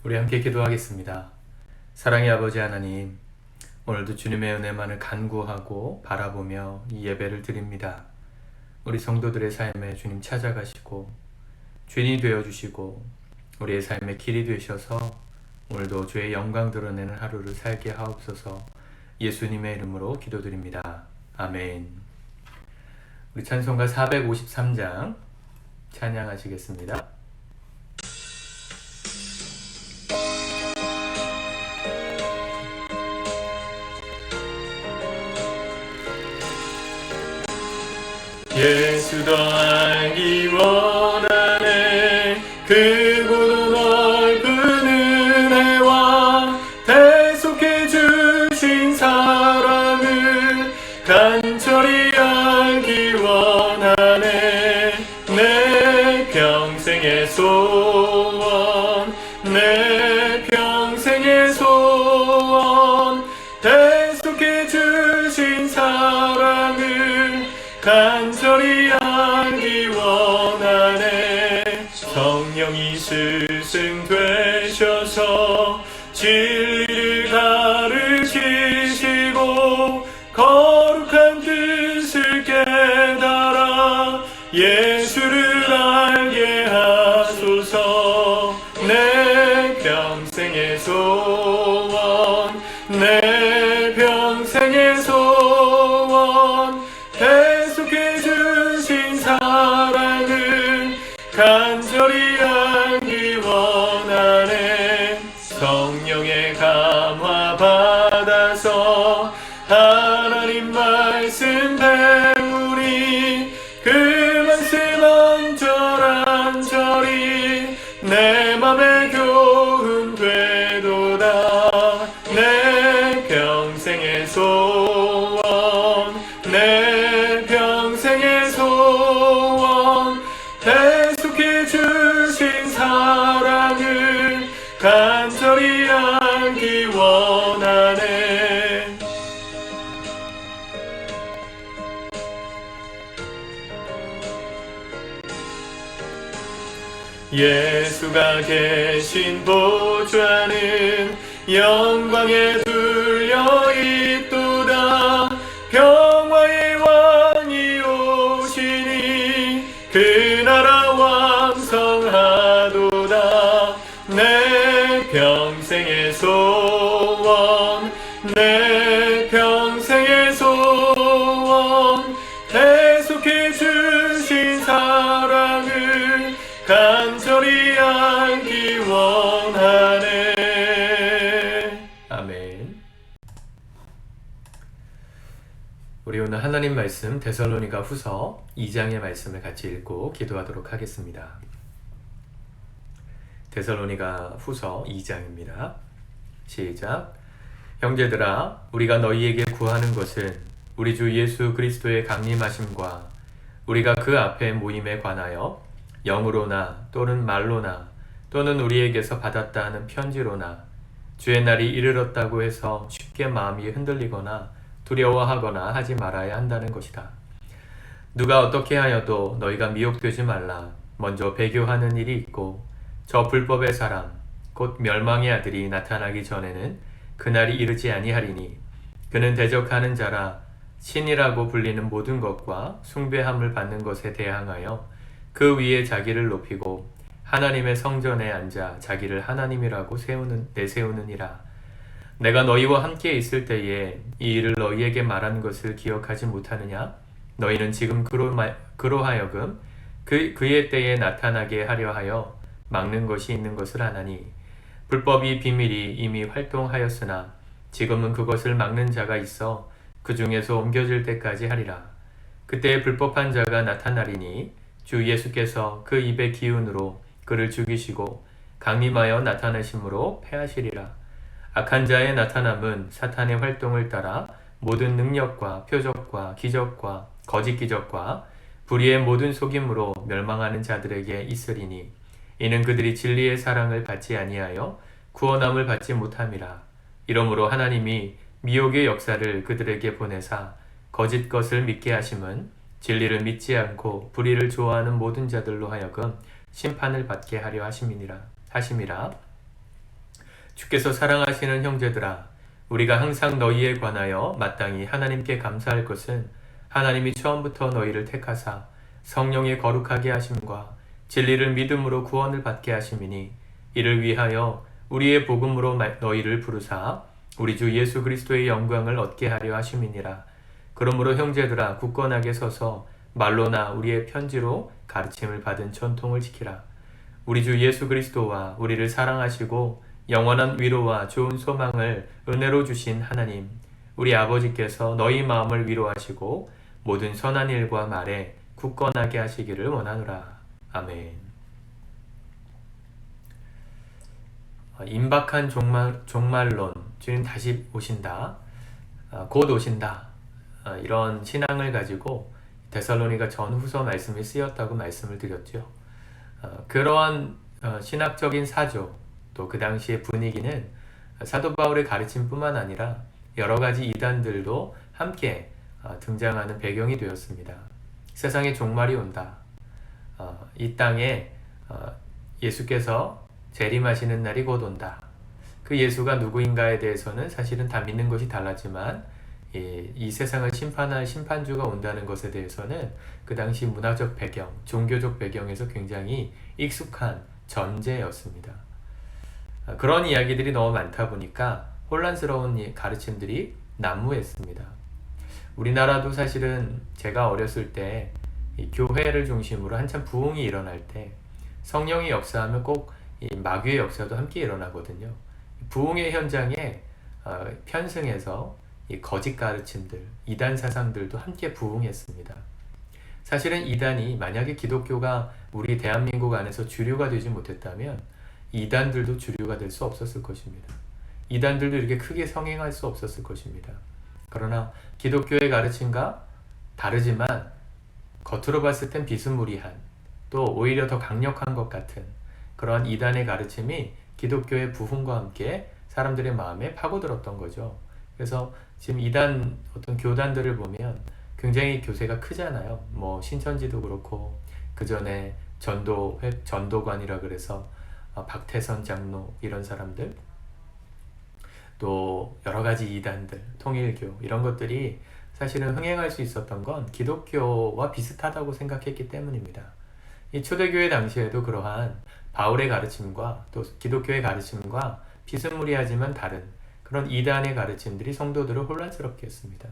우리 함께 기도하겠습니다. 사랑의 아버지 하나님, 오늘도 주님의 은혜만을 간구하고 바라보며 이 예배를 드립니다. 우리 성도들의 삶에 주님 찾아가시고 주인이 되어주시고 우리의 삶의 길이 되셔서 오늘도 주의 영광 드러내는 하루를 살게 하옵소서. 예수님의 이름으로 기도드립니다. 아멘. 우리 찬송가 453장 찬양하시겠습니다. 예수도 알기 원하네. 크고 넓은 은혜와 대속해 주신 사랑을 간절히 알기 원하네. 내 평생의 소원, 내 평생의 소원, 대속해 주신 사랑을 간절히 알기 원하네. 성령이 스승 되셔서 진리를 가르치시고 거룩한 뜻을 깨달아 예수를 알게 하소서. 내 평생의 소원, 내 평생의 소원, 대속해 주신 사랑을 간절히 알기 원하네. 성령의 감화 받아서 하나님 말씀 배우리. 그 말씀 언저란저리 내 맘에 교훈 되도다. 내 평생의 소원, 내 평생의 소원, 대속해 주신 사랑을 간절히 알기 원하네. 예수가 계신 보좌는 영광에 둘려 있도다. 평화의 왕이 오시니 그 나라 왕성하도다. 내 평생의 소원, 내 평생의 소원, 대속해 주신 사랑을 간절히 알기 원하네. 아멘. 우리 오늘 하나님 말씀 데살로니가 후서 2장의 말씀을 같이 읽고 기도하도록 하겠습니다. 데살로니가 후서 2장입니다. 시작. 형제들아, 우리가 너희에게 구하는 것은 우리 주 예수 그리스도의 강림하심과 우리가 그 앞에 모임에 관하여 영으로나 또는 말로나 또는 우리에게서 받았다 하는 편지로나 주의 날이 이르렀다고 해서 쉽게 마음이 흔들리거나 두려워하거나 하지 말아야 한다는 것이다. 누가 어떻게 하여도 너희가 미혹되지 말라. 먼저 배교하는 일이 있고 저 불법의 사람 곧 멸망의 아들이 나타나기 전에는 그날이 이르지 아니하리니 그는 대적하는 자라 신이라고 불리는 모든 것과 숭배함을 받는 것에 대항하여 그 위에 자기를 높이고 하나님의 성전에 앉아 자기를 하나님이라고 내세우느니라. 내가 너희와 함께 있을 때에 이 일을 너희에게 말한 것을 기억하지 못하느냐? 너희는 지금 그로 하여금 그의 때에 나타나게 하려 하여 막는 것이 있는 것을 아나니 불법이 비밀이 이미 활동하였으나 지금은 그것을 막는 자가 있어 그 중에서 옮겨질 때까지 하리라. 그때 불법한 자가 나타나리니 주 예수께서 그 입의 기운으로 그를 죽이시고 강림하여 나타나심으로 패하시리라. 악한 자의 나타남은 사탄의 활동을 따라 모든 능력과 표적과 기적과 거짓 기적과 불의의 모든 속임으로 멸망하는 자들에게 있으리니 이는 그들이 진리의 사랑을 받지 아니하여 구원함을 받지 못함이라. 이러므로 하나님이 미혹의 역사를 그들에게 보내사 거짓 것을 믿게 하심은 진리를 믿지 않고 불의를 좋아하는 모든 자들로 하여금 심판을 받게 하려 하심이라. 주께서 사랑하시는 형제들아, 우리가 항상 너희에 관하여 마땅히 하나님께 감사할 것은 하나님이 처음부터 너희를 택하사 성령의 거룩하게 하심과 진리를 믿음으로 구원을 받게 하심이니, 이를 위하여 우리의 복음으로 너희를 부르사 우리 주 예수 그리스도의 영광을 얻게 하려 하심이니라. 그러므로 형제들아, 굳건하게 서서 말로나 우리의 편지로 가르침을 받은 전통을 지키라. 우리 주 예수 그리스도와 우리를 사랑하시고 영원한 위로와 좋은 소망을 은혜로 주신 하나님, 우리 아버지께서 너희 마음을 위로하시고 모든 선한 일과 말에 굳건하게 하시기를 원하노라. 아멘. 임박한 종말론, 주님 다시 오신다, 곧 오신다, 이런 신앙을 가지고 데살로니가 전후서 말씀이 쓰였다고 말씀을 드렸죠. 그러한 신학적인 사조, 또 그 당시의 분위기는 사도 바울의 가르침뿐만 아니라 여러 가지 이단들도 함께 등장하는 배경이 되었습니다. 세상에 종말이 온다. 이 땅에 예수께서 재림하시는 날이 곧 온다. 그 예수가 누구인가에 대해서는 사실은 다 믿는 것이 달랐지만 이 세상을 심판할 심판주가 온다는 것에 대해서는 그 당시 문화적 배경, 종교적 배경에서 굉장히 익숙한 전제였습니다. 그런 이야기들이 너무 많다 보니까 혼란스러운 가르침들이 난무했습니다. 우리나라도 사실은 제가 어렸을 때 교회를 중심으로 한참 부흥이 일어날 때 성령이 역사하면 꼭 마귀의 역사도 함께 일어나거든요. 부흥의 현장에 편승해서 거짓 가르침들, 이단 사상들도 함께 부흥했습니다. 사실은 이단이 만약에 기독교가 우리 대한민국 안에서 주류가 되지 못했다면 이단들도 주류가 될 수 없었을 것입니다. 이단들도 이렇게 크게 성행할 수 없었을 것입니다. 그러나 기독교의 가르침과 다르지만 겉으로 봤을 땐 비스무리한, 또 오히려 더 강력한 것 같은 그러한 이단의 가르침이 기독교의 부흥과 함께 사람들의 마음에 파고들었던 거죠. 그래서 지금 이단 어떤 교단들을 보면 굉장히 교세가 크잖아요. 뭐 신천지도 그렇고, 그 전에 전도관이라 그래서 박태선 장로 이런 사람들, 또 여러 가지 이단들, 통일교 이런 것들이 사실은 흥행할 수 있었던 건 기독교와 비슷하다고 생각했기 때문입니다. 이 초대교회 당시에도 그러한 바울의 가르침과 또 기독교의 가르침과 비스무리하지만 다른 그런 이단의 가르침들이 성도들을 혼란스럽게 했습니다.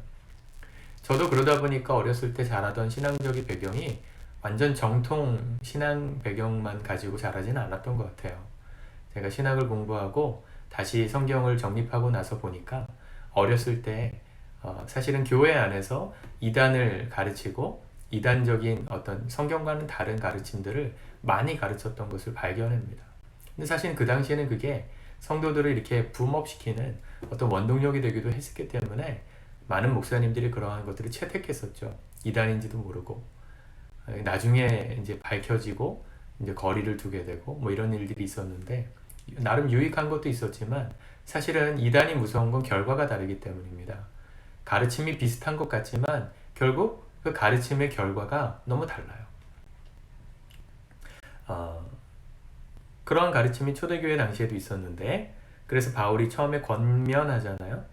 저도 그러다 보니까 어렸을 때 자라던 신앙적인 배경이 완전 정통 신앙 배경만 가지고 자라지는 않았던 것 같아요. 제가 신학을 공부하고 다시 성경을 정립하고 나서 보니까 어렸을 때 사실은 교회 안에서 이단을 가르치고 이단적인 어떤 성경과는 다른 가르침들을 많이 가르쳤던 것을 발견합니다. 근데 사실 그 당시에는 그게 성도들을 이렇게 붐업시키는 어떤 원동력이 되기도 했기 때문에 많은 목사님들이 그러한 것들을 채택했었죠. 이단인지도 모르고. 나중에 이제 밝혀지고 이제 거리를 두게 되고 뭐 이런 일들이 있었는데, 나름 유익한 것도 있었지만 사실은 이단이 무서운 건 결과가 다르기 때문입니다. 가르침이 비슷한 것 같지만 결국 그 가르침의 결과가 너무 달라요. 그러한 가르침이 초대교회 당시에도 있었는데, 그래서 바울이 처음에 권면하잖아요.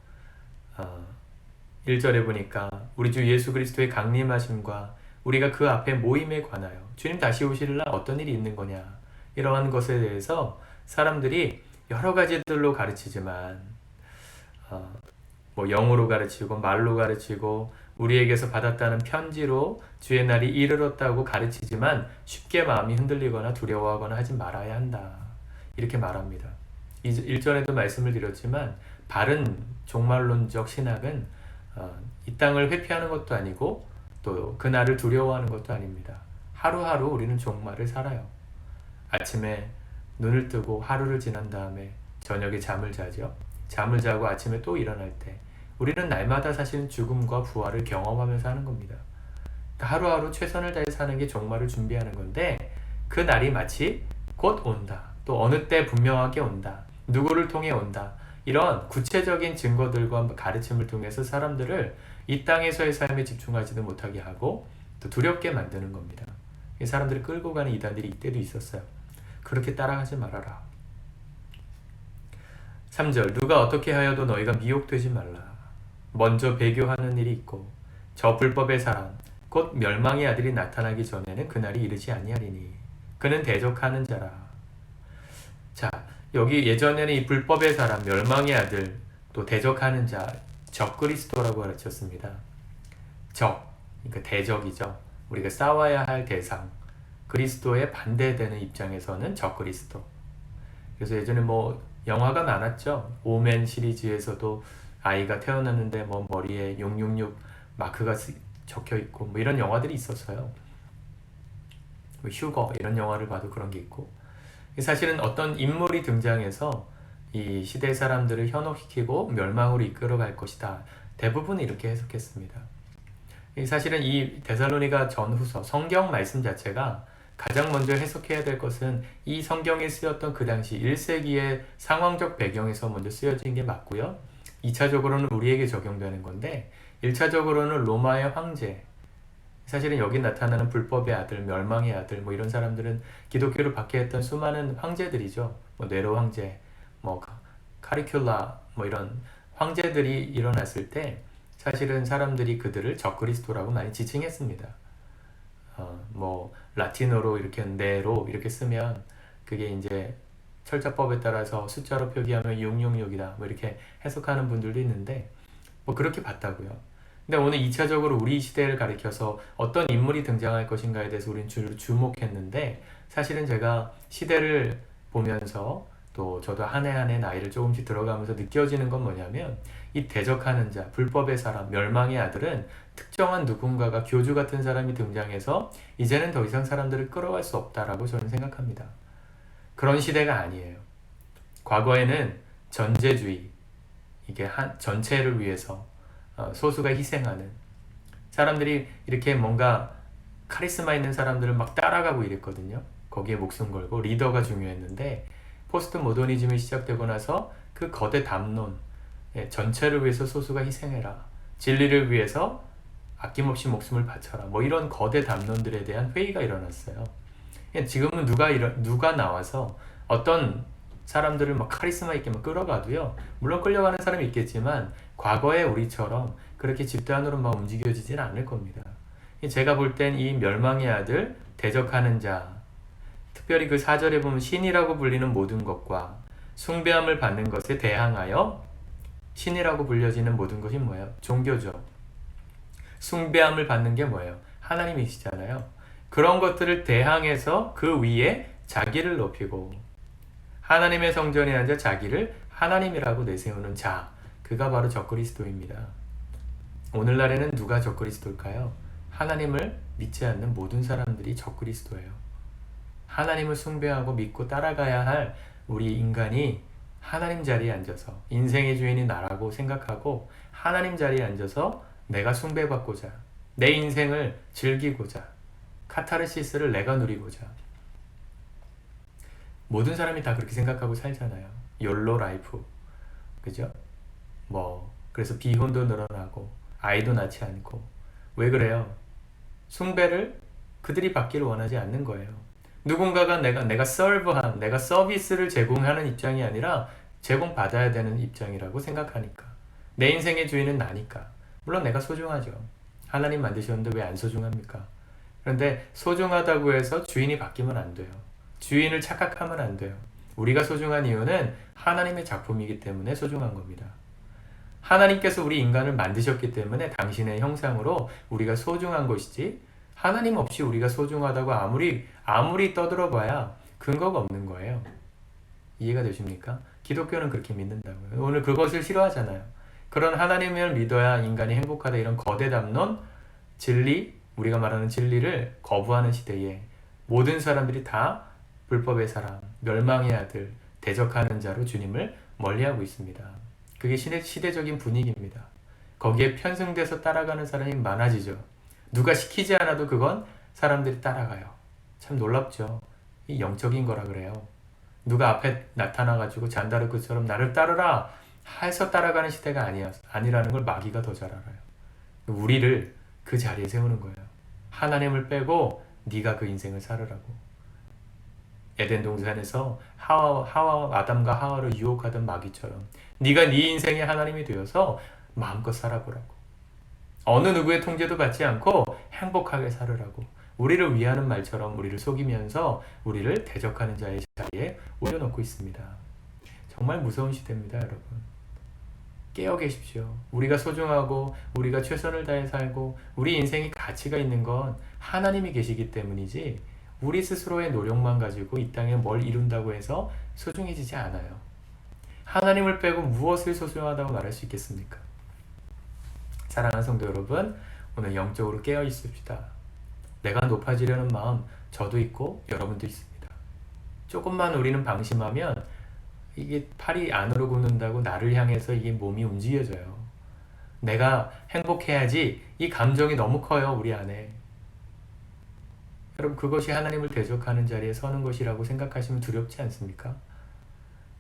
1절에 보니까 우리 주 예수 그리스도의 강림하심과 우리가 그 앞에 모임에 관하여, 주님 다시 오실 날 어떤 일이 있는 거냐, 이러한 것에 대해서 사람들이 여러 가지들로 가르치지만 뭐 영어로 가르치고 말로 가르치고 우리에게서 받았다는 편지로 주의 날이 이르렀다고 가르치지만 쉽게 마음이 흔들리거나 두려워하거나 하지 말아야 한다, 이렇게 말합니다. 1절에도 말씀을 드렸지만 바른 종말론적 신학은 이 땅을 회피하는 것도 아니고 또 그날을 두려워하는 것도 아닙니다. 하루하루 우리는 종말을 살아요. 아침에 눈을 뜨고 하루를 지난 다음에 저녁에 잠을 자죠. 잠을 자고 아침에 또 일어날 때 우리는 날마다 사실은 죽음과 부활을 경험하면서 사는 겁니다. 하루하루 최선을 다해 사는 게 종말을 준비하는 건데, 그 날이 마치 곧 온다, 또 어느 때 분명하게 온다, 누구를 통해 온다, 이런 구체적인 증거들과 가르침을 통해서 사람들을 이 땅에서의 삶에 집중하지도 못하게 하고 또 두렵게 만드는 겁니다. 이 사람들을 끌고 가는 이단들이 이때도 있었어요. 그렇게 따라가지 말아라. 3절 누가 어떻게 하여도 너희가 미혹되지 말라. 먼저 배교하는 일이 있고 저 불법의 사람 곧 멸망의 아들이 나타나기 전에는 그날이 이르지 아니하리니 그는 대적하는 자라. 자, 여기 예전에는 이 불법의 사람, 멸망의 아들, 또 대적하는 자, 적그리스도라고 가르쳤습니다. 적, 그러니까 대적이죠. 우리가 싸워야 할 대상, 그리스도에 반대되는 입장에서는 적그리스도. 그래서 예전에 뭐 영화가 많았죠. 오맨 시리즈에서도 아이가 태어났는데 뭐 머리에 666 마크가 적혀 있고 뭐 이런 영화들이 있었어요. 뭐 휴거 이런 영화를 봐도 그런 게 있고, 사실은 어떤 인물이 등장해서 이 시대 사람들을 현혹시키고 멸망으로 이끌어갈 것이다. 대부분 이렇게 해석했습니다. 사실은 이 데살로니가 전후서 성경 말씀 자체가 가장 먼저 해석해야 될 것은 이 성경에 쓰였던 그 당시 1세기의 상황적 배경에서 먼저 쓰여진 게 맞고요. 2차적으로는 우리에게 적용되는 건데 1차적으로는 로마의 황제, 사실은 여기 나타나는 불법의 아들, 멸망의 아들 뭐 이런 사람들은 기독교를 박해했던 수많은 황제들이죠. 뭐 네로 황제, 뭐 카리큘라 뭐 이런 황제들이 일어났을 때 사실은 사람들이 그들을 적그리스도라고 많이 지칭했습니다. 뭐 라틴어로 이렇게 네로 이렇게 쓰면 그게 이제 철자법에 따라서 숫자로 표기하면 666이다 뭐 이렇게 해석하는 분들도 있는데 뭐 그렇게 봤다고요. 근데 오늘 2차적으로 우리 시대를 가리켜서 어떤 인물이 등장할 것인가에 대해서 우리는 주목했는데, 사실은 제가 시대를 보면서 또 저도 한 해 한 해 나이를 조금씩 들어가면서 느껴지는 건 뭐냐면 이 대적하는 자, 불법의 사람, 멸망의 아들은 특정한 누군가가 교주 같은 사람이 등장해서 이제는 더 이상 사람들을 끌어갈 수 없다라고 저는 생각합니다. 그런 시대가 아니에요. 과거에는 전제주의, 이게 전체를 위해서 소수가 희생하는, 사람들이 이렇게 뭔가 카리스마 있는 사람들을 막 따라가고 이랬거든요. 거기에 목숨 걸고 리더가 중요했는데 포스트 모더니즘이 시작되고 나서 그 거대 담론, 전체를 위해서 소수가 희생해라, 진리를 위해서 아낌없이 목숨을 바쳐라, 뭐 이런 거대 담론들에 대한 회의가 일어났어요. 지금은 누가 나와서 어떤 사람들을 막 카리스마 있게 막 끌어가도요, 물론 끌려가는 사람이 있겠지만 과거의 우리처럼 그렇게 집단으로 막 움직여지지는 않을 겁니다. 제가 볼 땐 이 멸망의 아들, 대적하는 자, 특별히 그 4절에 보면 신이라고 불리는 모든 것과 숭배함을 받는 것에 대항하여, 신이라고 불려지는 모든 것이 뭐예요? 종교죠. 숭배함을 받는 게 뭐예요? 하나님이시잖아요. 그런 것들을 대항해서 그 위에 자기를 높이고 하나님의 성전에 앉아 자기를 하나님이라고 내세우는 자, 그가 바로 적그리스도입니다. 오늘날에는 누가 적그리스도일까요? 하나님을 믿지 않는 모든 사람들이 적그리스도예요. 하나님을 숭배하고 믿고 따라가야 할 우리 인간이 하나님 자리에 앉아서 인생의 주인이 나라고 생각하고 하나님 자리에 앉아서 내가 숭배받고자, 내 인생을 즐기고자, 카타르시스를 내가 누리고자, 모든 사람이 다 그렇게 생각하고 살잖아요. 욜로 라이프, 그죠? 그래서 비혼도 늘어나고 아이도 낳지 않고. 왜 그래요? 숭배를 그들이 받기를 원하지 않는 거예요. 누군가가 내가 서브한, 내가 서비스를 제공하는 입장이 아니라 제공받아야 되는 입장이라고 생각하니까. 내 인생의 주인은 나니까. 물론 내가 소중하죠. 하나님 만드셨는데 왜 안 소중합니까? 그런데 소중하다고 해서 주인이 바뀌면 안 돼요. 주인을 착각하면 안 돼요. 우리가 소중한 이유는 하나님의 작품이기 때문에 소중한 겁니다. 하나님께서 우리 인간을 만드셨기 때문에 당신의 형상으로 우리가 소중한 것이지, 하나님 없이 우리가 소중하다고 아무리 떠들어봐야 근거가 없는 거예요. 이해가 되십니까? 기독교는 그렇게 믿는다고요. 오늘 그것을 싫어하잖아요. 그런 하나님을 믿어야 인간이 행복하다, 이런 거대 담론, 진리, 우리가 말하는 진리를 거부하는 시대에 모든 사람들이 다 불법의 사람, 멸망의 아들, 대적하는 자로 주님을 멀리하고 있습니다. 그게 시대적인 분위기입니다. 거기에 편승돼서 따라가는 사람이 많아지죠. 누가 시키지 않아도 그건 사람들이 따라가요. 참 놀랍죠. 이 영적인 거라 그래요. 누가 앞에 나타나가지고 잔다르크처럼 나를 따르라 해서 따라가는 시대가 아니라는 걸 마귀가 더 잘 알아요. 우리를 그 자리에 세우는 거예요. 하나님을 빼고 네가 그 인생을 살으라고. 에덴 동산에서 아담과 하와를 유혹하던 마귀처럼 네가 네 인생의 하나님이 되어서 마음껏 살아보라고. 어느 누구의 통제도 받지 않고 행복하게 살으라고. 우리를 위하는 말처럼 우리를 속이면서 우리를 대적하는 자의 자리에 올려놓고 있습니다. 정말 무서운 시대입니다, 여러분. 깨어 계십시오. 우리가 소중하고 우리가 최선을 다해 살고 우리 인생이 가치가 있는 건 하나님이 계시기 때문이지 우리 스스로의 노력만 가지고 이 땅에 뭘 이룬다고 해서 소중해지지 않아요. 하나님을 빼고 무엇을 소중하다고 말할 수 있겠습니까? 사랑하는 성도 여러분, 오늘 영적으로 깨어 있읍시다. 내가 높아지려는 마음 저도 있고 여러분도 있습니다. 조금만 우리는 방심하면 이게 팔이 안으로 굽는다고 나를 향해서 이게 몸이 움직여져요. 내가 행복해야지 이 감정이 너무 커요, 우리 안에. 여러분, 그것이 하나님을 대적하는 자리에 서는 것이라고 생각하시면 두렵지 않습니까?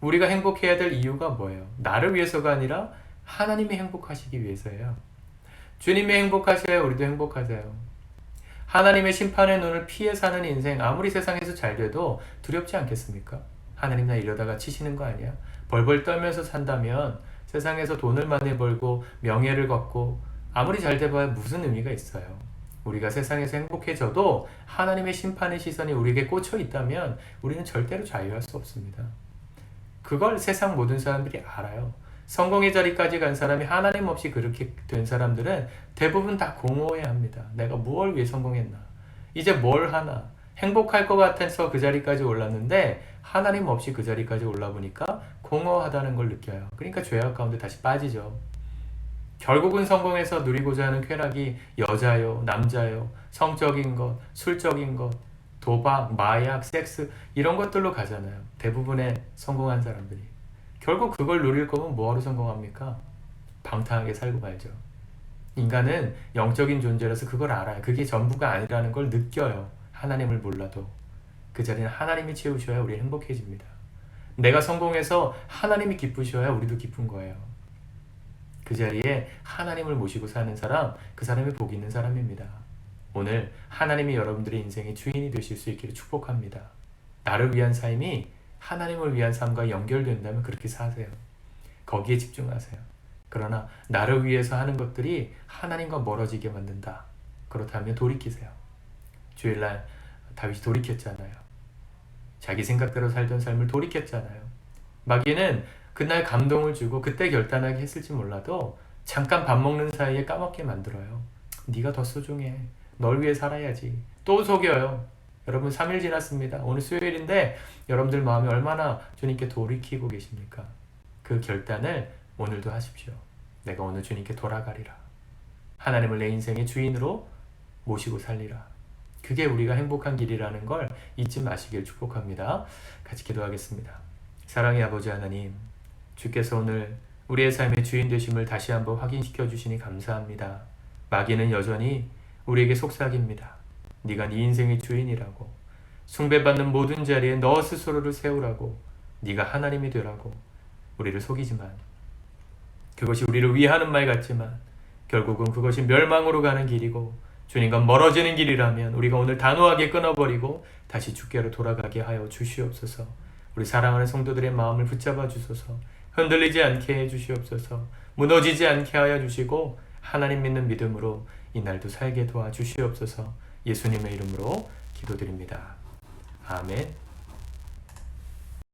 우리가 행복해야 될 이유가 뭐예요? 나를 위해서가 아니라 하나님이 행복하시기 위해서예요. 주님이 행복하셔야 우리도 행복하세요. 하나님의 심판의 눈을 피해 사는 인생, 아무리 세상에서 잘 돼도 두렵지 않겠습니까? 하나님 나 이러다가 치시는 거 아니야? 벌벌 떨면서 산다면 세상에서 돈을 많이 벌고 명예를 갖고 아무리 잘 돼봐야 무슨 의미가 있어요? 우리가 세상에서 행복해져도 하나님의 심판의 시선이 우리에게 꽂혀 있다면 우리는 절대로 자유할 수 없습니다. 그걸 세상 모든 사람들이 알아요. 성공의 자리까지 간 사람이 하나님 없이 그렇게 된 사람들은 대부분 다 공허해 합니다. 내가 무엇을 위해 성공했나? 이제 뭘 하나? 행복할 것 같아서 그 자리까지 올랐는데 하나님 없이 그 자리까지 올라보니까 공허하다는 걸 느껴요. 그러니까 죄악 가운데 다시 빠지죠. 결국은 성공해서 누리고자 하는 쾌락이 여자요, 남자요, 성적인 것, 술적인 것, 도박, 마약, 섹스 이런 것들로 가잖아요. 대부분의 성공한 사람들이. 결국 그걸 누릴 거면 뭐하러 성공합니까? 방탕하게 살고 말죠. 인간은 영적인 존재라서 그걸 알아요. 그게 전부가 아니라는 걸 느껴요. 하나님을 몰라도. 그 자리는 하나님이 채우셔야 우리 행복해집니다. 내가 성공해서 하나님이 기쁘셔야 우리도 기쁜 거예요. 그 자리에 하나님을 모시고 사는 사람, 그 사람이 복 있는 사람입니다. 오늘 하나님이 여러분들의 인생의 주인이 되실 수 있기를 축복합니다. 나를 위한 삶이 하나님을 위한 삶과 연결된다면 그렇게 사세요. 거기에 집중하세요. 그러나 나를 위해서 하는 것들이 하나님과 멀어지게 만든다. 그렇다면 돌이키세요. 주일날 다윗이 돌이켰잖아요. 자기 생각대로 살던 삶을 돌이켰잖아요. 마귀는 그날 감동을 주고 그때 결단하게 했을지 몰라도 잠깐 밥 먹는 사이에 까먹게 만들어요. 네가 더 소중해. 널 위해 살아야지. 또 속여요. 여러분 3일 지났습니다. 오늘 수요일인데 여러분들 마음이 얼마나 주님께 돌이키고 계십니까? 그 결단을 오늘도 하십시오. 내가 오늘 주님께 돌아가리라. 하나님을 내 인생의 주인으로 모시고 살리라. 그게 우리가 행복한 길이라는 걸 잊지 마시길 축복합니다. 같이 기도하겠습니다. 사랑의 아버지 하나님, 주께서 오늘 우리의 삶의 주인 되심을 다시 한번 확인시켜 주시니 감사합니다. 마귀는 여전히 우리에게 속삭입니다. 네가 네 인생의 주인이라고, 숭배받는 모든 자리에 너 스스로를 세우라고, 네가 하나님이 되라고 우리를 속이지만, 그것이 우리를 위하는 말 같지만 결국은 그것이 멸망으로 가는 길이고 주님과 멀어지는 길이라면 우리가 오늘 단호하게 끊어버리고 다시 주께로 돌아가게 하여 주시옵소서. 우리 사랑하는 성도들의 마음을 붙잡아 주소서. 흔들리지 않게 해 주시옵소서. 무너지지 않게 하여 주시고 하나님 믿는 믿음으로 이날도 살게 도와주시옵소서. 예수님의 이름으로 기도드립니다. 아멘.